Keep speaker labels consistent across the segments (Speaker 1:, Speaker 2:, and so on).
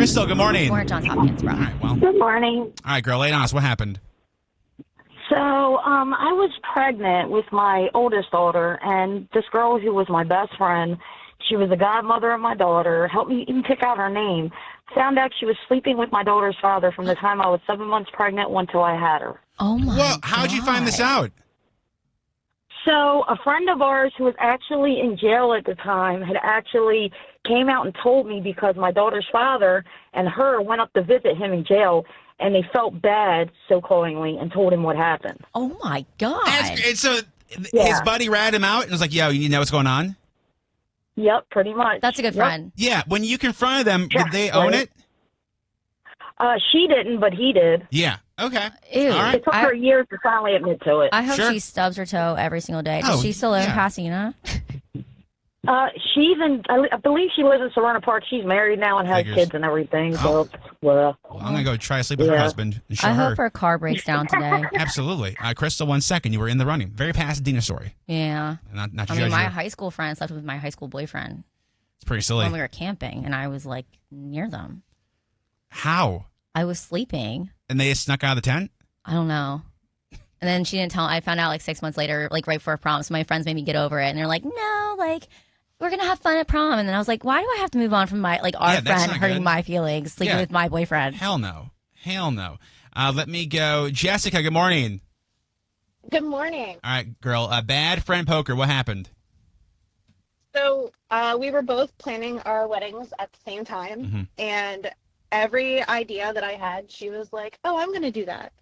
Speaker 1: Crystal, good morning.
Speaker 2: We're at Johns Hopkins, bro.
Speaker 1: All right, well.
Speaker 3: Good morning.
Speaker 1: All right, girl, lay it on us. What happened?
Speaker 3: So, I was pregnant with my oldest daughter, and this girl who was my best friend, she was the godmother of my daughter, helped me even pick out her name. Found out she was sleeping with my daughter's father from the time I was 7 months pregnant until I had her.
Speaker 2: Oh, my
Speaker 1: Well, how'd you find this out?
Speaker 3: So a friend of ours who was actually in jail at the time had actually came out and told me because my daughter's father and her went up to visit him in jail, and they felt bad, so-callingly, and told him what happened.
Speaker 2: Oh, my God.
Speaker 1: And so
Speaker 3: Yeah.
Speaker 1: his buddy ratted him out and was like, yo, you need to know what's going on?
Speaker 3: Yep, pretty much.
Speaker 2: That's a good friend.
Speaker 1: Yeah, when you confronted them,
Speaker 3: Yeah,
Speaker 1: did they own
Speaker 3: right.
Speaker 1: it?
Speaker 3: She didn't, but he did.
Speaker 1: Yeah, okay.
Speaker 2: Ew.
Speaker 1: All right.
Speaker 3: It took her years to finally admit to it.
Speaker 2: I hope
Speaker 1: Sure.
Speaker 2: she stubs her toe every single day. Does
Speaker 1: Oh,
Speaker 2: she still live in
Speaker 1: yeah.
Speaker 2: Pasadena?
Speaker 3: She's in, I believe she lives in Serrano Park. She's married now and has
Speaker 1: Figures.
Speaker 3: kids and everything.
Speaker 1: Oh.
Speaker 3: So, well,
Speaker 1: I'm going to go try to sleep with her
Speaker 3: Yeah.
Speaker 1: husband and show
Speaker 2: I
Speaker 1: her.
Speaker 2: hope her car breaks down today.
Speaker 1: Absolutely. Crystal, 1 second. You were in the running. Very Pasadena story.
Speaker 2: Yeah.
Speaker 1: Not to
Speaker 2: I mean,
Speaker 1: judge
Speaker 2: my
Speaker 1: you.
Speaker 2: high school friend slept with my high school boyfriend
Speaker 1: It's pretty silly.
Speaker 2: when we were camping, and I was, like, near them.
Speaker 1: How?
Speaker 2: I was sleeping.
Speaker 1: And they snuck out of the tent?
Speaker 2: I don't know. And then she didn't tell. I found out like 6 months later, like right before prom. So my friends made me get over it, and they're like, "No, like we're gonna have fun at prom." And then I was like, "Why do I have to move on from my our
Speaker 1: Yeah, that's
Speaker 2: friend
Speaker 1: not
Speaker 2: hurting
Speaker 1: good.
Speaker 2: my feelings, sleeping
Speaker 1: Yeah.
Speaker 2: with my boyfriend?"
Speaker 1: Hell no. Hell no. Let me go. Jessica, good morning.
Speaker 4: Good morning.
Speaker 1: All right, girl. Bad friend poker. What happened?
Speaker 4: So we were both planning our weddings at the same time,
Speaker 1: Mhm.
Speaker 4: and every idea that I had, she was like, "Oh, I'm going to do that."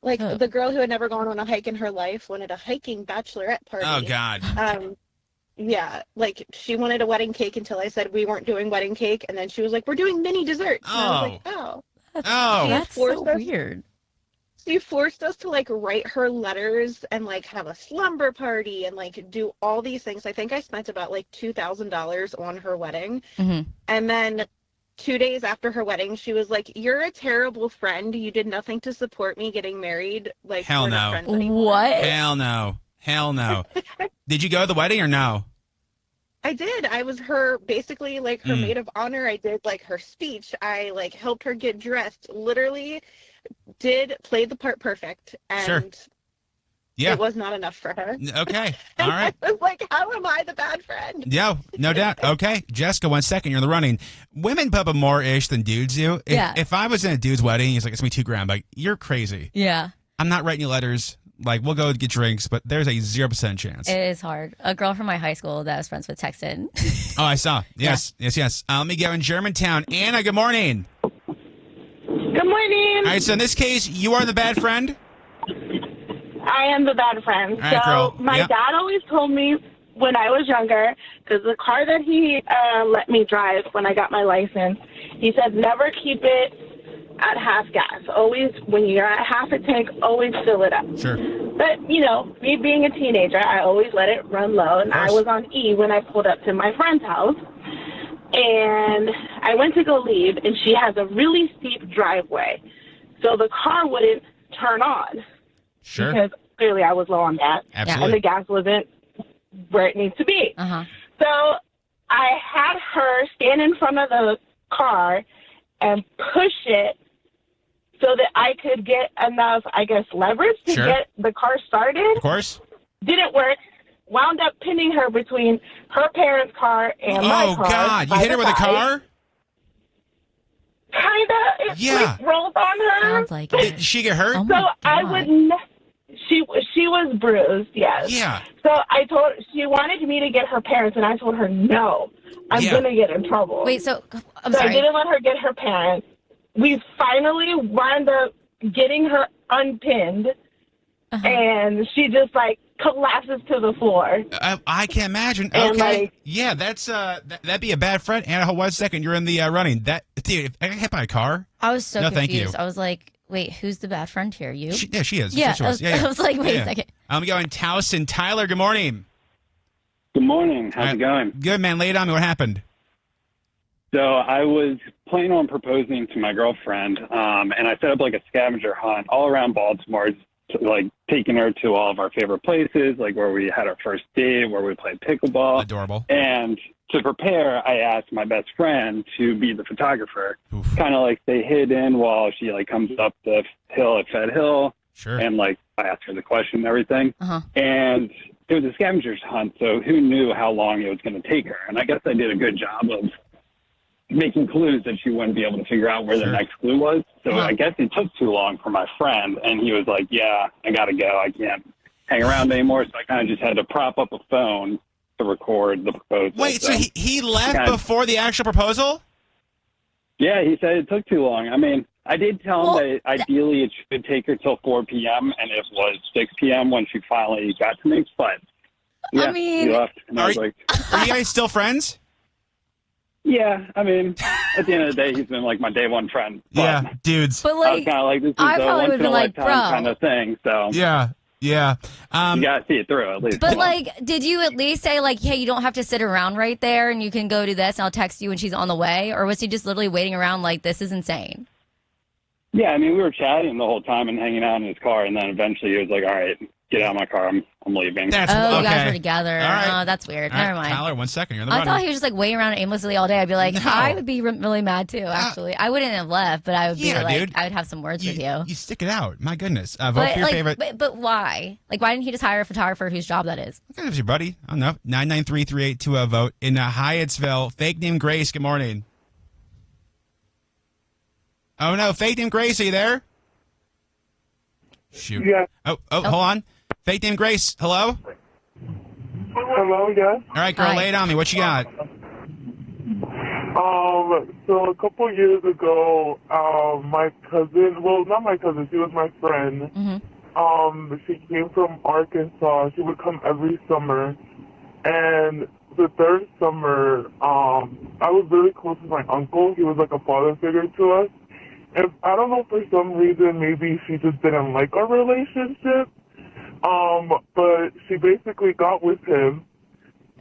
Speaker 4: Like
Speaker 2: Oh.
Speaker 4: the girl who had never gone on a hike in her life wanted a hiking bachelorette party.
Speaker 1: Oh, God.
Speaker 4: Yeah, like she wanted a wedding cake until I said we weren't doing wedding cake, and then she was like, "We're doing mini desserts." And I was like, "Oh."
Speaker 1: Oh.
Speaker 2: That's so
Speaker 4: forced us-
Speaker 2: weird.
Speaker 4: She forced us to like write her letters and like have a slumber party and like do all these things. I think I spent about like $2,000 on her wedding.
Speaker 2: hmm
Speaker 4: And then 2 days after her wedding, she was like, "You're a terrible friend. You did nothing to support me getting married. Like,
Speaker 1: Hell
Speaker 4: we're
Speaker 1: no.
Speaker 4: not friends anymore."
Speaker 2: What?
Speaker 1: Hell no. Hell no. Did you go to the wedding or no?
Speaker 4: I did. I was her, basically like her
Speaker 1: Mm.
Speaker 4: maid of honor. I did like her speech. I like helped her get dressed. Literally played the part perfect. And
Speaker 1: Sure. Yeah.
Speaker 4: it was not enough for her.
Speaker 1: Okay. All
Speaker 4: And
Speaker 1: right.
Speaker 4: I was like, how am I the bad friend?
Speaker 1: Yeah, no doubt. Okay. Jessica, 1 second. You're in the running. Women put up a more ish than dudes do. If,
Speaker 2: Yeah.
Speaker 1: if I was in a dude's wedding, he's like, it's me $2,000. Like, you're crazy.
Speaker 2: Yeah,
Speaker 1: I'm not writing you letters. Like, we'll go get drinks, but there's a 0% chance.
Speaker 2: it is hard. A girl from my high school that I was friends with texted.
Speaker 1: Oh, I saw. Yes. Let me go in Germantown. Anna, good morning.
Speaker 5: Good morning.
Speaker 1: All right, so in this case, you are the bad friend?
Speaker 5: I am the bad friend.
Speaker 1: All right,
Speaker 5: so
Speaker 1: girl.
Speaker 5: my
Speaker 1: Yep.
Speaker 5: dad always told me when I was younger, because the car that he let me drive when I got my license, he said never keep it at half gas. Always, when you're at half a tank, always fill it up.
Speaker 1: Sure.
Speaker 5: But, you know, me being a teenager, I always let it run low. And I
Speaker 1: course.
Speaker 5: was on E when I pulled up to my friend's house. And I went to go leave, and she has a really steep driveway. So the car wouldn't turn on
Speaker 1: Sure.
Speaker 5: because clearly I was low on gas. And the
Speaker 1: Absolutely.
Speaker 5: gas wasn't where it needs to be.
Speaker 2: Uh-huh.
Speaker 5: So I had her stand in front of the car and push it so that I could get enough, I guess, leverage to
Speaker 1: Sure.
Speaker 5: get the car started.
Speaker 1: Of course.
Speaker 5: Didn't work. Wound up pinning her between her parents' car and my
Speaker 1: Oh,
Speaker 5: car.
Speaker 1: God. You
Speaker 5: by
Speaker 1: hit her
Speaker 5: the
Speaker 1: with a
Speaker 5: side.
Speaker 1: car?
Speaker 5: Kinda. It
Speaker 1: Yeah.
Speaker 5: like, rolled on her.
Speaker 2: Sounds like
Speaker 1: Did
Speaker 2: it.
Speaker 1: she get hurt?
Speaker 2: Oh,
Speaker 5: So
Speaker 2: my
Speaker 5: I
Speaker 2: God.
Speaker 5: would. She was bruised. Yes.
Speaker 1: Yeah.
Speaker 5: So I told she wanted me to get her parents, and I told her no. I'm
Speaker 1: Yeah.
Speaker 5: gonna get in trouble.
Speaker 2: Wait, so I'm
Speaker 5: So I
Speaker 2: sorry.
Speaker 5: didn't let her get her parents. We finally wound up getting her unpinned,
Speaker 2: Uh-huh.
Speaker 5: and she just like collapses to the floor.
Speaker 1: I can imagine.
Speaker 5: And,
Speaker 1: Okay.
Speaker 5: like-
Speaker 1: Yeah, that's that'd be a bad friend. Anna, hold 1 second. You're in the running. That dude, if I got hit by a car.
Speaker 2: I was so
Speaker 1: No, thank
Speaker 2: confused.
Speaker 1: you.
Speaker 2: I was like, wait, who's the bad friend here? You?
Speaker 1: She is.
Speaker 2: Yeah,
Speaker 1: She was.
Speaker 2: I was like, wait
Speaker 1: Yeah.
Speaker 2: a second.
Speaker 1: I'm going Towson. Tyler, good morning.
Speaker 6: Good morning. How's
Speaker 1: All
Speaker 6: it going?
Speaker 1: Good, man. Lay it on me. What happened?
Speaker 6: So I was planning on proposing to my girlfriend, and I set up like a scavenger hunt all around Baltimore, like taking her to all of our favorite places, like where we had our first date, where we played pickleball.
Speaker 1: Adorable.
Speaker 6: And to prepare, I asked my best friend to be the photographer,
Speaker 1: Oof.
Speaker 6: kind of like stay hidden while she like comes up the hill at Fed Hill.
Speaker 1: Sure.
Speaker 6: And like I asked her the question and everything.
Speaker 2: Uh-huh.
Speaker 6: And it was a scavenger's hunt, so who knew how long it was going to take her? And I guess I did a good job of making clues that she wouldn't be able to figure out where
Speaker 1: Sure.
Speaker 6: the next clue was. So
Speaker 2: Huh.
Speaker 6: I guess it took too long for my friend, and he was like, yeah, I got to go. I can't hang around anymore. So I kind of just had to prop up a phone to record the proposal.
Speaker 1: Wait, so he left
Speaker 6: kinda-
Speaker 1: before the actual proposal?
Speaker 6: Yeah, he said it took too long. I mean, I did tell him
Speaker 2: Well,
Speaker 6: that ideally it should take her till 4 p.m., and it was 6 p.m. when she finally got to me. But yeah,
Speaker 2: mean,
Speaker 6: he left, and I was
Speaker 1: Are-
Speaker 6: like,
Speaker 1: Are you guys still friends?
Speaker 6: yeah. I mean, at the end of the day, he's been like my day one friend. But
Speaker 1: Yeah, dudes.
Speaker 2: But
Speaker 6: I was
Speaker 2: like,
Speaker 6: kind of like, this is
Speaker 2: I
Speaker 6: a
Speaker 2: probably
Speaker 6: once
Speaker 2: would've
Speaker 6: in a
Speaker 2: been like,
Speaker 6: lifetime
Speaker 2: bro.
Speaker 6: kind of thing. So
Speaker 1: Yeah.
Speaker 6: you gotta see it through at least.
Speaker 2: but like, did you at least say like, hey, you don't have to sit around right there, and you can go do this, and I'll text you when she's on the way, or was he just literally waiting around like, this is insane?
Speaker 6: Yeah, I mean, we were chatting the whole time and hanging out in his car, and then eventually he was like, all right, get out of my car. I'm leaving.
Speaker 1: That's
Speaker 2: Oh, you
Speaker 1: okay.
Speaker 2: guys were together.
Speaker 1: All right.
Speaker 2: Oh, that's weird.
Speaker 1: All right,
Speaker 2: Never mind.
Speaker 1: Tyler, 1 second. You're in the
Speaker 2: I
Speaker 1: running.
Speaker 2: thought he was just like waiting around aimlessly all day. I'd be like,
Speaker 1: No.
Speaker 2: I would be really mad too. Actually, I wouldn't have left, but I would be
Speaker 1: Yeah,
Speaker 2: like,
Speaker 1: dude.
Speaker 2: I would have some words with you.
Speaker 1: You stick it out. My goodness. Vote
Speaker 2: But
Speaker 1: for your
Speaker 2: like,
Speaker 1: favorite.
Speaker 2: but why? Like, why didn't he just hire a photographer whose job that is?
Speaker 1: Okay, that's your buddy. I don't know. 993-382 vote in Hyattsville. Fake name Grace. Good morning. Oh no, fake name Grace. Are you there? Shoot.
Speaker 7: Yeah.
Speaker 1: Oh, hold on. Fake name Grace. Hello.
Speaker 7: Hello, yes.
Speaker 1: All right, girl,
Speaker 2: Hi.
Speaker 1: lay it on me. What you got?
Speaker 7: So a couple years ago, my cousin, well, not my cousin, she was my friend. She came from Arkansas. She would come every summer. And the third summer, I was really close with my uncle. He was like a father figure to us. And I don't know, for some reason, maybe she just didn't like our relationship. But she basically got with him,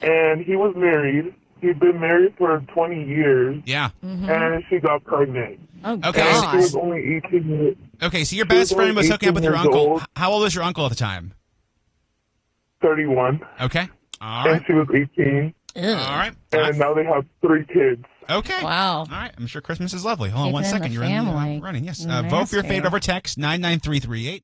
Speaker 7: and he was married. He'd been married for 20 years,
Speaker 1: Yeah.
Speaker 7: and she got pregnant.
Speaker 2: Oh,
Speaker 1: Okay.
Speaker 7: And she was
Speaker 2: God.
Speaker 7: only 18 years,
Speaker 1: Okay, so your best friend was hooking up with your
Speaker 7: 18 years
Speaker 1: uncle.
Speaker 7: old.
Speaker 1: How old was your uncle at the time?
Speaker 7: 31,
Speaker 1: Okay. All
Speaker 7: and
Speaker 1: right.
Speaker 7: she was 18,
Speaker 1: All right.
Speaker 7: and now they have 3 kids.
Speaker 1: Okay.
Speaker 2: Wow.
Speaker 1: All right. I'm sure Christmas is lovely. Hold on
Speaker 2: Keep
Speaker 1: one
Speaker 2: it in
Speaker 1: second.
Speaker 2: the
Speaker 1: You're in
Speaker 2: family.
Speaker 1: the running. Yes.
Speaker 2: Mm,
Speaker 1: Vote for your
Speaker 2: nasty.
Speaker 1: favorite over text 99338.